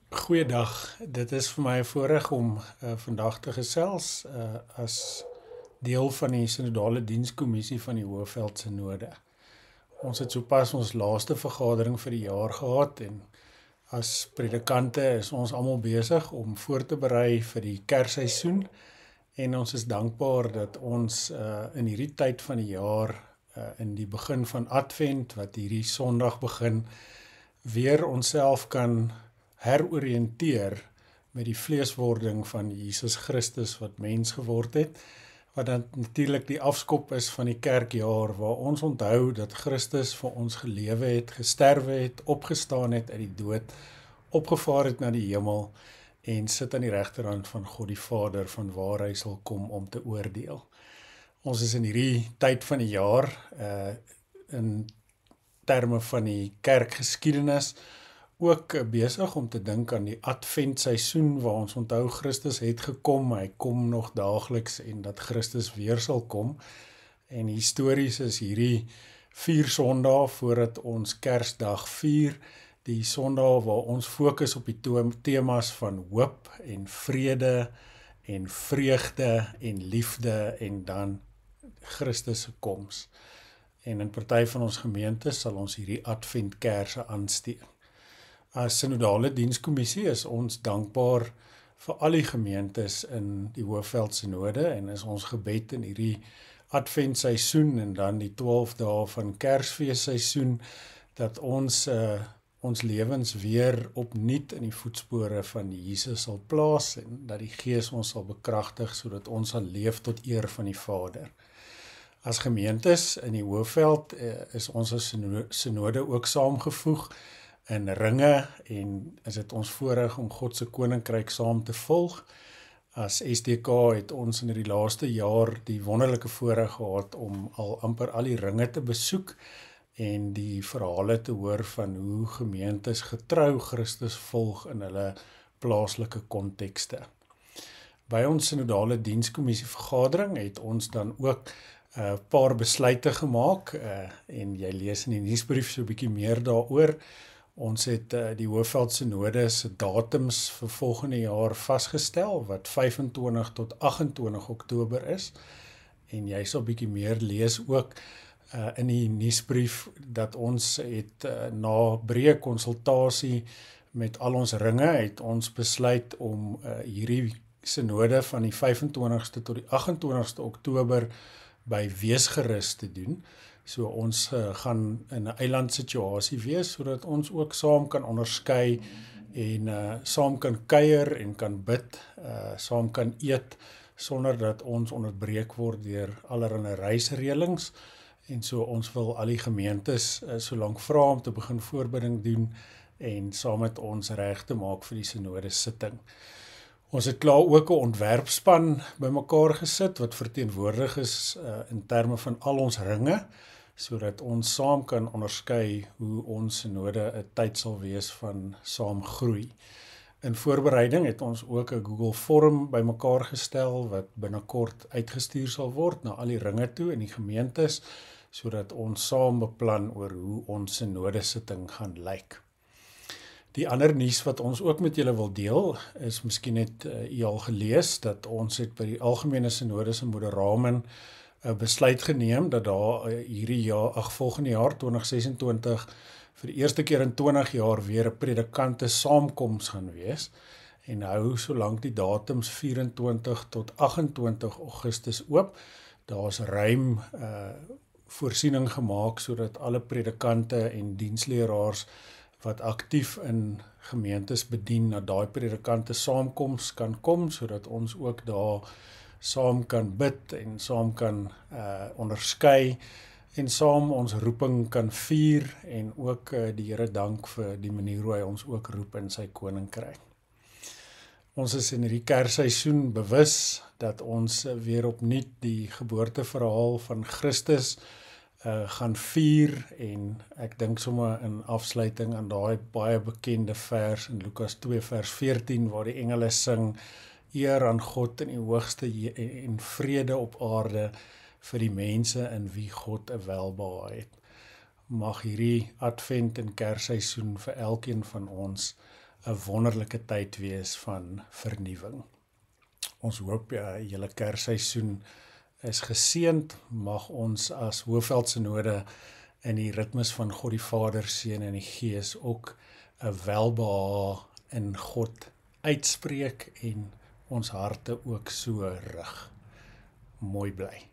Goeiedag, dit is vir my 'n voorreg om vandag te gesels as deel van die Sinodale Dienskommissie van die Hoëveld Sinode. Ons het sopas ons laaste vergadering vir die jaar gehad en as predikante is ons almal besig om voor te berei vir die Kersseisoen en ons is dankbaar dat ons in hierdie tyd van die jaar in die begin van Advent wat hierdie Sondag begin weer onsself kan heroriënteer met die vleeswording van Jesus Christus wat mens geword het, wat dan natuurlik die afskop is van die kerkjaar waar ons onthou dat Christus vir ons gelewe het, gesterwe het, opgestaan het uit die dood, opgevaar het na die hemel en sit aan die regterhand van God die Vader van waar hy sal kom om te oordeel. Ons is in hierdie tyd van die jaar in terme van die kerkgeskiedenis ook besig om te dink aan die adventseisoen waar ons onthou Christus het gekom, hy kom nog daagliks en dat Christus weer sal kom. En histories is hierdie 4 Sondae voordat ons Kersdag vier, die Sondae waar ons fokus op die temas van hoop en vrede en vreugde en liefde en dan Christus se koms. En in party van ons gemeentes sal ons hierdie adventkerse aansteek. As Sinodale Dienskommissie is ons dankbaar vir al die gemeentes in die Hoëveld Sinode en is ons gebed in hierdie adventseisoen en dan die 12 dae van Kersfeesseisoen dat ons lewens weer opnuut in die voetspore van Jesus sal plaas en dat die Gees ons sal bekragtig sodat ons sal leef tot eer van die Vader. As gemeentes in die Hoëveld is ons as Sinode ook saamgevoeg in ringe en is dit ons voorreg om God se koninkryk saam te volg. As SDK het ons in die laaste jaar die wonderlike voorreg gehad om amper al die ringe te besoek en die verhale te hoor van hoe gemeentes getrou Christus volg in hulle plaaslike kontekste. By ons Sinodale Dienskommissie vergadering het ons dan ook 'n paar besluite gemaak en jy lees in die nuusbrief so 'n bietjie meer daaroor. Ons het die Hoëveld Sinode se datums vir volgende jaar vasgestel wat 25 tot 28 Oktober is en jy sal bietjie meer lees ook in die nuusbrief dat ons het na breë konsultasie met al ons ringe het ons besluit om hierdie sinode van die 25ste tot die 28ste Oktober by Weesgerus te doen. So ons gaan in 'n eilandsituasie wees, sodat ons ook saam kan onderskei en saam kan kuier en kan bid, saam kan eet, sonder dat ons onderbreek word deur allerlei reisreëlings. En so ons wil al die gemeentes solank vra om te begin voorbereiding doen en saam met ons reg te maak vir die sinode sitting. Ons het klaar ook 'n ontwerpspan bymekaar gesit wat verteenwoordig is in terme van al ons ringe, sodat ons saam kan onderskei hoe ons sinode 'n tyd sal wees van saam groei. In voorbereiding het ons ook 'n Google vorm bymekaar gestel wat binnekort uitgestuur sal word na al die ringe toe in die gemeentes, sodat ons saam beplan oor hoe ons sinode sitting gaan lyk. Die ander nuus wat ons ook met julle wil deel, is miskien het u al gelees, dat ons het by die Algemene Sinode se Moderamen 'n besluit geneem, dat daar volgende jaar 2026, vir die eerste keer in 20 jaar weer 'n predikante saamkoms gaan wees, en hou solank die datums 24 tot 28 Augustus oop. Daar's ruim voorsiening gemaak, sodat alle predikante en diensleraars wat aktief in gemeentes bedien, na daai predikante saamkoms kan kom, sodat ons ook daar saam kan bid en saam kan onderskei en saam ons roeping kan vier en ook die Here dank vir die manier hoe hy ons ook roep in sy koninkryk. Ons is in hierdie Kersseisoen bewus dat ons weer opnuut die geboorteverhaal van Christus gaan vier en ek dink sommer in afsluiting aan daai baie bekende vers in Lukas 2 vers 14 waar die engele sing eer aan God in die hoogste en vrede op aarde vir die mense in wie God 'n welbehae het. Mag hierdie advent en kersseisoen vir elkeen van ons 'n wonderlike tyd wees van vernuwing. Ons hoop julle Kersseisoen is geseënd. Mag ons as Hoëveld Synode in die ritmes van God die Vader, Seun en die Gees ook 'n welbehae in God uitspreek en ons harte ook so rig. Mooi bly.